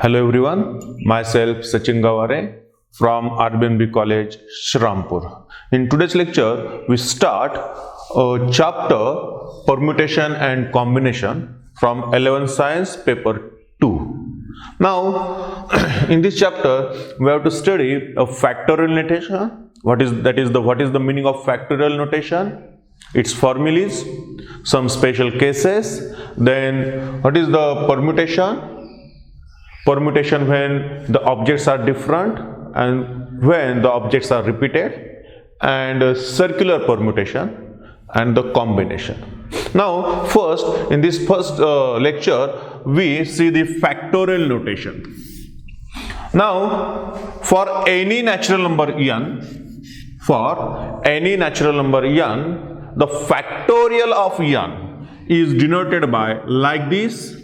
Hello everyone, myself Sachin Gaware from RBNB College, Shrampur. In today's lecture, we start a chapter Permutation and Combination from 11th Science paper 2. Now, in this chapter, we have to study a factorial notation. What is the meaning of factorial notation? Its formulas, some special cases. Then, what is the permutation? Permutation when the objects are different and when the objects are repeated, and circular permutation and the combination. Now first, in this first lecture, we see the factorial notation. Now for any natural number n, the factorial of n is denoted by like this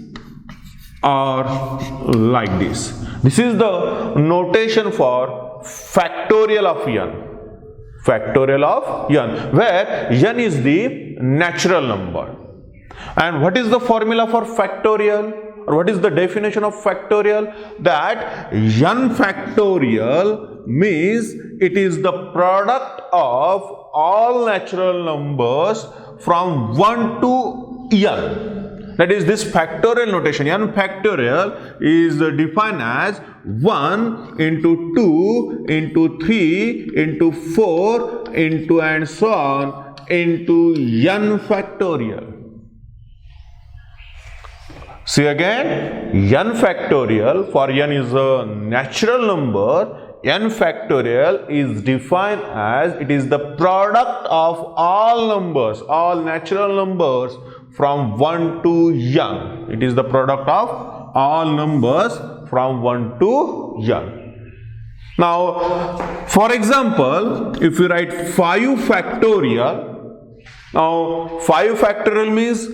or like this. This is the notation for factorial of n. Factorial of n, where n is the natural number. And what is the formula for factorial? Or what is the definition of factorial? That n factorial means it is the product of all natural numbers from 1 to n. That is, this factorial notation, n factorial, is defined as 1 into 2 into 3 into 4 into and so on into n factorial. See again, n factorial, for n is a natural number, n factorial is defined as it is the product of all numbers, all natural numbers from 1 to n. It is the product of all numbers from 1 to n. Now, for example, if you write 5 factorial, now 5 factorial means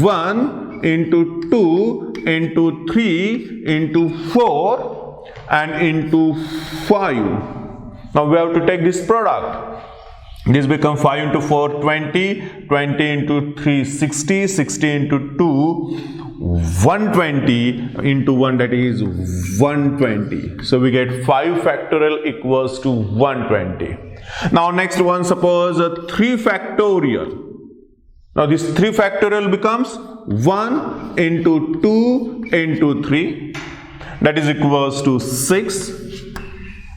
1 into 2 into 3 into 4 and into 5. Now we have to take this product. This becomes 5 into 4, 20, 20 into 3, 60, 60 into 2, 120 into 1, that is 120. So we get 5 factorial equals to 120. Now next one, suppose 3 factorial. Now this 3 factorial becomes 1 into 2 into 3, that is equals to 6.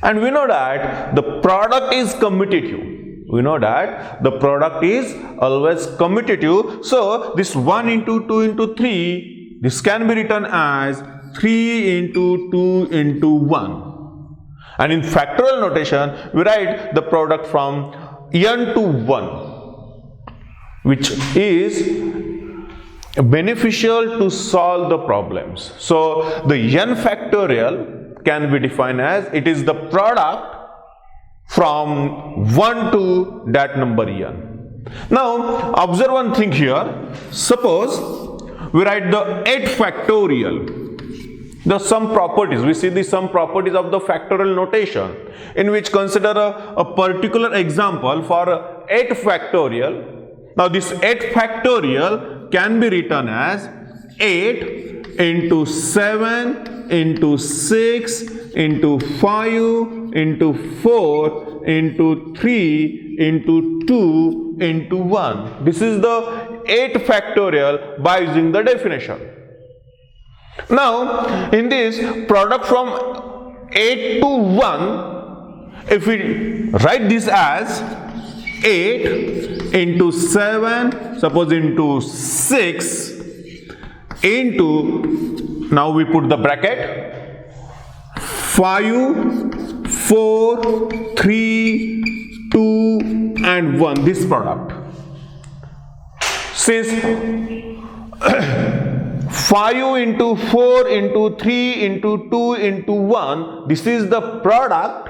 And we know that the product is commutative. We know that the product is always commutative. So this 1 into 2 into 3, this can be written as 3 into 2 into 1. And in factorial notation, we write the product from n to 1, which is beneficial to solve the problems. So the n factorial can be defined as it is the product from 1 to that number n. Now observe one thing here. Suppose we write the 8 factorial, the sum properties. We see the sum properties of the factorial notation, in which consider a particular example for 8 factorial. Now this 8 factorial can be written as 8 into 7 into 6 into 5 into 4 into 3 into 2 into 1. This is the 8 factorial by using the definition. Now in this product from 8 to 1, if we write this as 8 into 7, suppose into 6 into, now we put the bracket, 5, 4, 3, 2 and 1, this product. Since 5 into 4 into 3 into 2 into 1, this is the product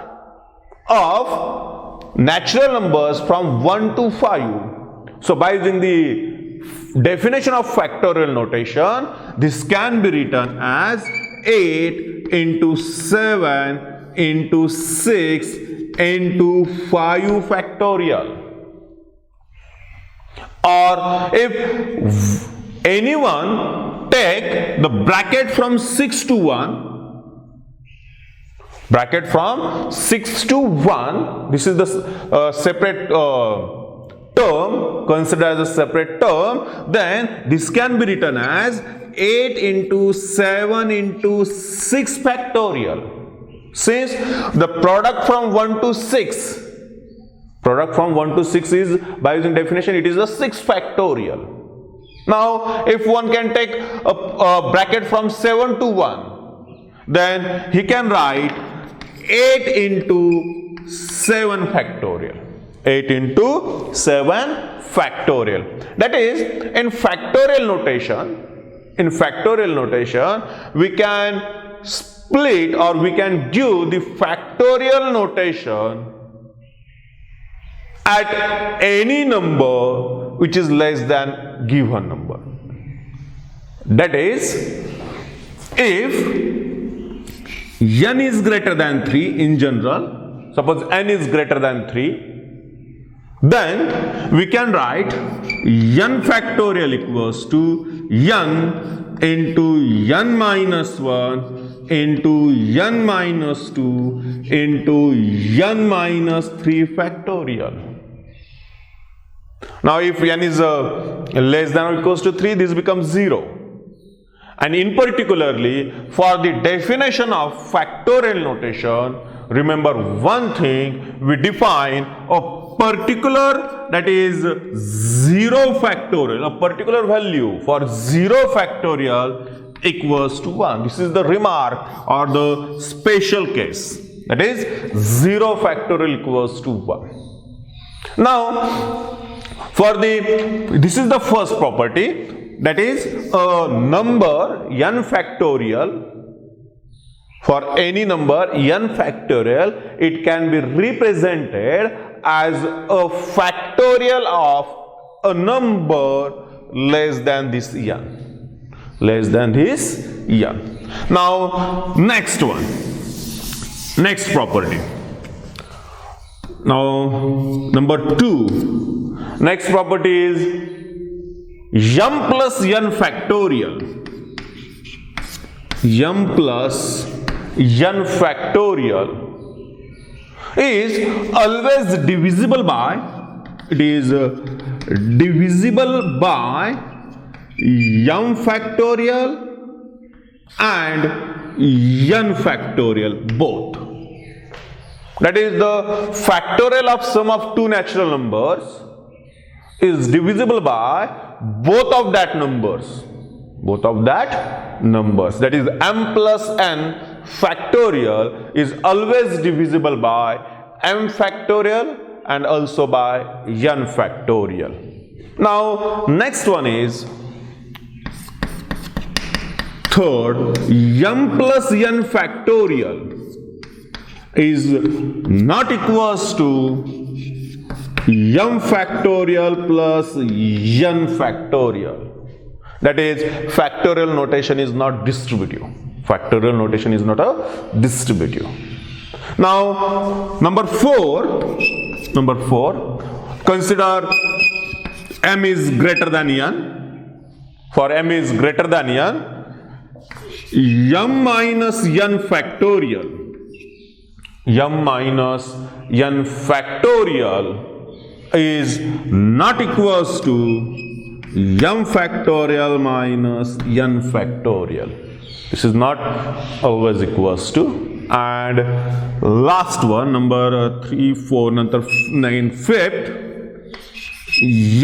of natural numbers from 1 to 5. So by using the definition of factorial notation, this can be written as 8 into 7 into 6 into 5 factorial. Or if anyone take the bracket from 6 to 1, Bracket from 6 to 1, this is the separate term, considered as a separate term, then this can be written as 8 into 7 into 6 factorial. Since the product from 1 to 6, is, by using definition, it is a 6 factorial. Now, if one can take a bracket from 7 to 1, then he can write 8 into 7 factorial. 8 into 7 factorial. That is, in factorial notation, we can split, or we can give the factorial notation at any number which is less than given number. That is, if n is greater than 3 in general, suppose n is greater than 3, then we can write n factorial equals to n into n minus 1 into n minus 2 into n minus 3 factorial. Now, if n is less than or equals to 3, this becomes 0. And in particularly, for the definition of factorial notation, remember one thing, we define a particular, that is 0 factorial, a particular value for 0 factorial equals to 1. This is the remark or the special case, that is 0 factorial equals to 1. Now, this is the first property, that is a number n factorial. For any number n factorial, it can be represented as a factorial of a number less than this n. Now, next property. Now, number 2. Next property is m plus n factorial. M plus n factorial is always divisible by, m factorial and n factorial both. That is, the factorial of sum of two natural numbers is divisible by both of that numbers. That is, m plus n factorial is always divisible by m factorial and also by n factorial. Now, next one is third, m plus n factorial is not equals to m factorial plus n factorial. That is, factorial notation is not distributive. Factorial notation is not a distributive. Now, number 4, consider m is greater than n. For m is greater than n, m minus n factorial. M minus n factorial is not equals to m factorial minus n factorial. This is not always equals to. And last one, number 3, 4, number 9, 5th,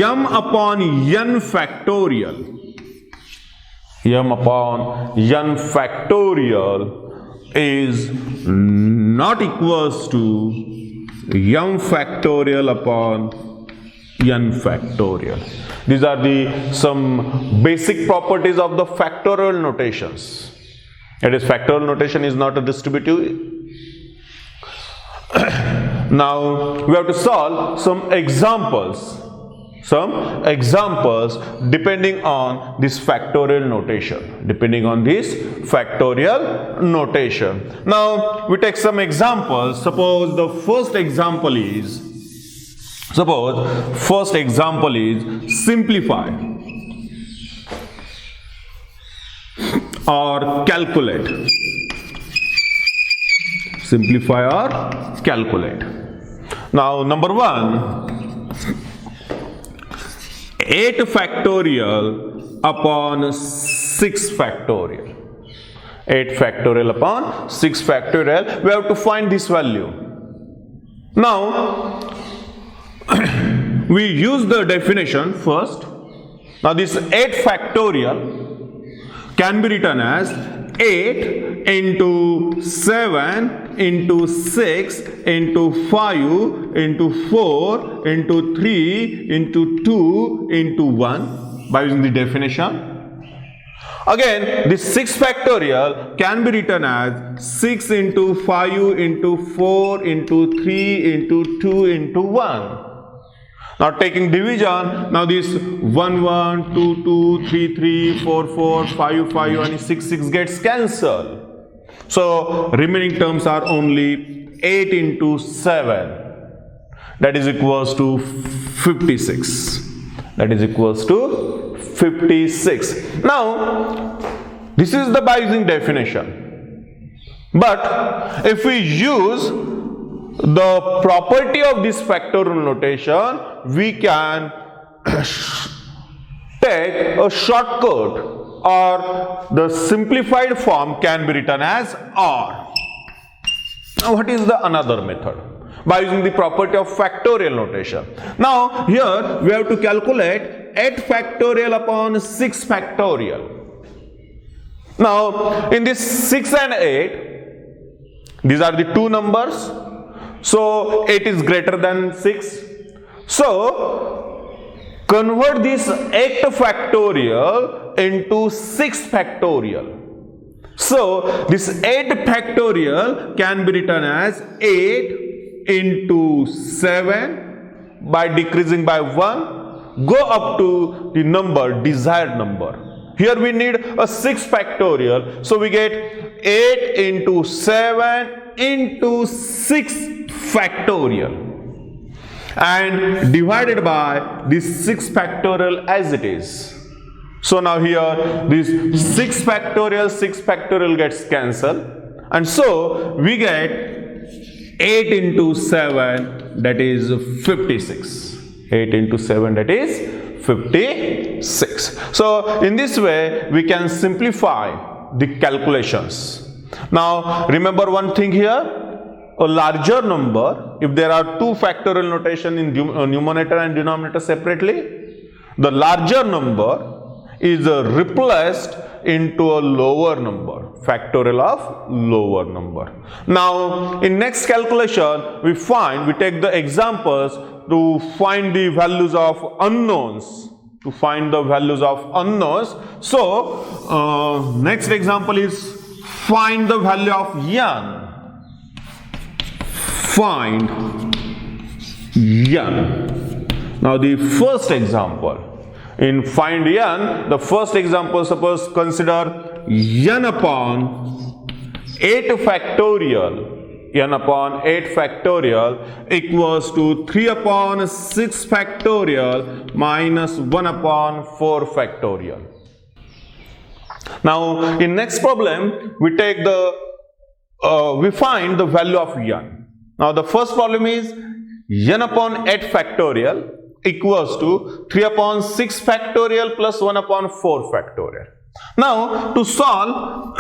m upon n factorial. M upon n factorial is not equals to m factorial upon n factorial. These are some basic properties of the factorial notations. That is, factorial notation is not a distributive. Now, we have to solve some examples depending on this factorial notation. Now, we take some examples. Suppose the first example is simplify or calculate. Simplify or calculate. Now number 1, 8 factorial upon 6 factorial. 8 factorial upon 6 factorial. We have to find this value. Now we use the definition first. Now this 8 factorial can be written as 8 into 7 into 6 into 5 into 4 into 3 into 2 into 1 by using the definition. Again, this 6 factorial can be written as 6 into 5 into 4 into 3 into 2 into 1. Now taking division, now this 1, 1, 2, 2, 3, 3, 4, 4, 5, 5 and 6, 6 gets cancelled. So remaining terms are only 8 into 7. That is equals to 56. That is equals to 56. Now this is the by using definition. But if we use the property of this factorial notation, we can take a shortcut, or the simplified form can be written as R. Now what is the another method? By using the property of factorial notation. Now here we have to calculate 8 factorial upon 6 factorial. Now in this 6 and 8, these are the two numbers. So 8 is greater than 6. So convert this 8 factorial into 6 factorial. So this 8 factorial can be written as 8 into 7 by decreasing by 1, go up to the number, desired number. Here we need a 6 factorial. So we get 8 into 7 into 6 factorial and divided by this 6 factorial as it is. So now here this 6 factorial gets cancelled, and so we get 8 into 7, that is 56. 8 into 7, that is 56. So in this way we can simplify the calculations. Now remember one thing here. A larger number, if there are two factorial notation in numerator and denominator separately, the larger number is replaced into a lower number, factorial of lower number. Now in next calculation we take the examples to find the values of unknowns. So next example is find the value of n. Find n. Now the first example, in find n, the first example, suppose consider n upon 8 factorial. N upon 8 factorial equals to 3 upon 6 factorial minus 1 upon 4 factorial. Now in next problem we take we find the value of n. Now the first problem is n upon 8 factorial equals to 3 upon 6 factorial plus 1 upon 4 factorial. Now to solve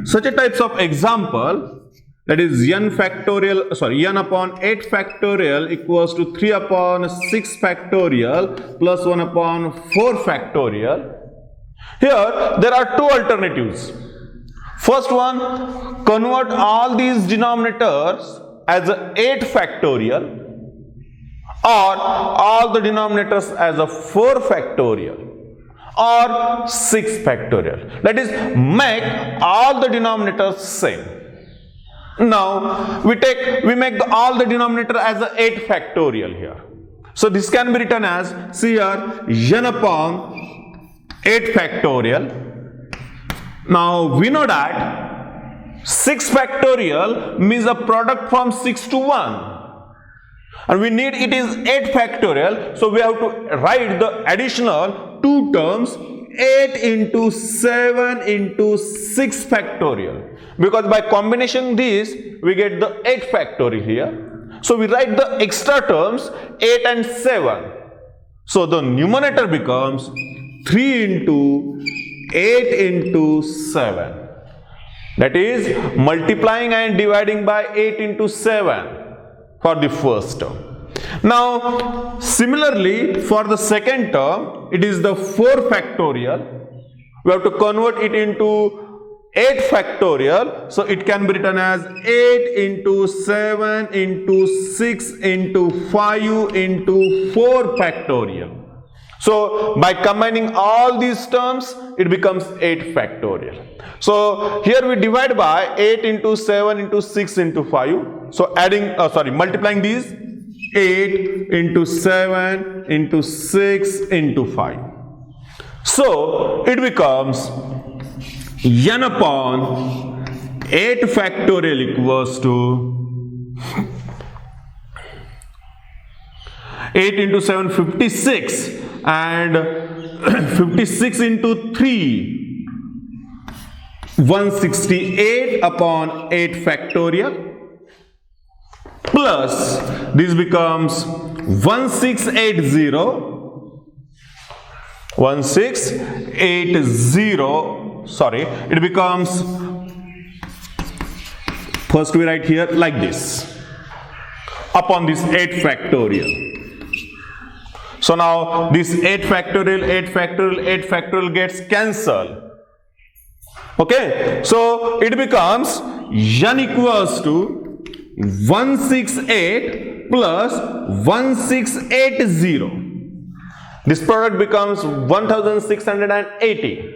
such a types of example, that is n upon 8 factorial equals to 3 upon 6 factorial plus 1 upon 4 factorial. Here there are two alternatives. First one, convert all these denominators as 8 factorial or all the denominators as a 4 factorial or 6 factorial. That is, make all the denominators same. Now we make all the denominator as a 8 factorial here. So this can be written as, see here, n upon 8 factorial. Now we know that 6 factorial means a product from 6 to 1, and we need it is 8 factorial, so we have to write the additional two terms 8 into 7 into 6 factorial. Because by combination this, we get the 8 factorial here. So we write the extra terms 8 and 7. So the numerator becomes 3 into 8 into 7. That is multiplying and dividing by 8 into 7 for the first term. Now similarly for the second term, it is the 4 factorial. We have to convert it into 8 factorial. So it can be written as 8 into 7 into 6 into 5 into 4 factorial. So by combining all these terms, it becomes 8 factorial. So here we divide by 8 into 7 into 6 into 5. So multiplying these, 8 into 7 into 6 into 5. So it becomes n upon 8 factorial equals to 8 into 7, 56, and 56 into 3, 168 upon 8 factorial, plus this becomes 1680, it becomes, first we write here like this, upon this 8 factorial. So now this 8 factorial gets cancelled. Okay, so it becomes n equals to 168 plus 1680. This product becomes 1680.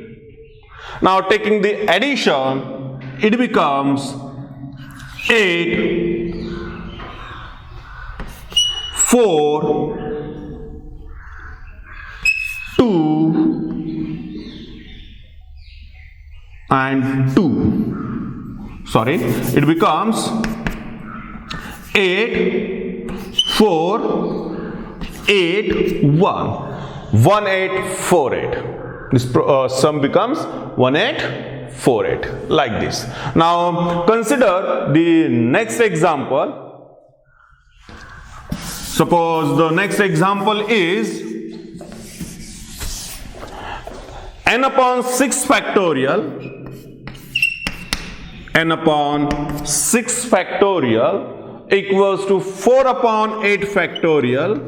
Now taking the addition, it becomes 8, 4, 2 and 2. Sorry, it becomes 8, 4, 8, 1. 1848. This sum becomes 1848, like this. Now consider the next example. Suppose the next example is n upon 6 factorial, n upon 6 factorial equals to 4 upon 8 factorial,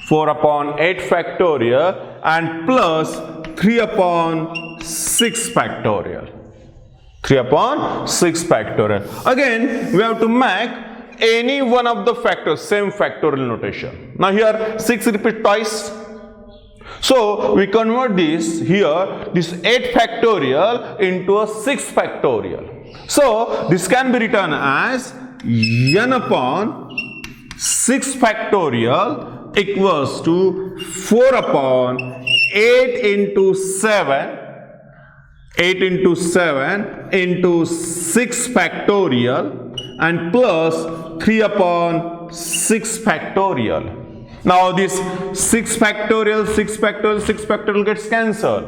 4 upon 8 factorial and plus 3 upon 6 factorial, 3 upon 6 factorial. Again we have to make any one of the factors same factorial notation. Now here 6 repeat twice, so we convert this here, this 8 factorial into a 6 factorial. So this can be written as n upon 6 factorial equals to 4 upon 8 into 7, 8 into 7 into 6 factorial and plus 3 upon 6 factorial. Now this 6 factorial, 6 factorial, 6 factorial gets cancelled.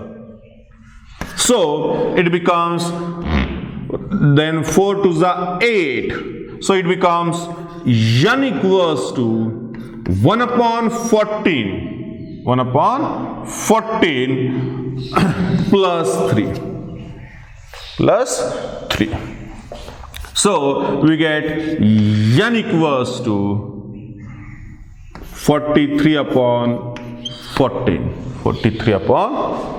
So it becomes then 4 to the 8. So it becomes n equals to 1 upon 14, 1 upon 14 plus 3, plus 3. So we get n equals to 43 upon 14, 43 upon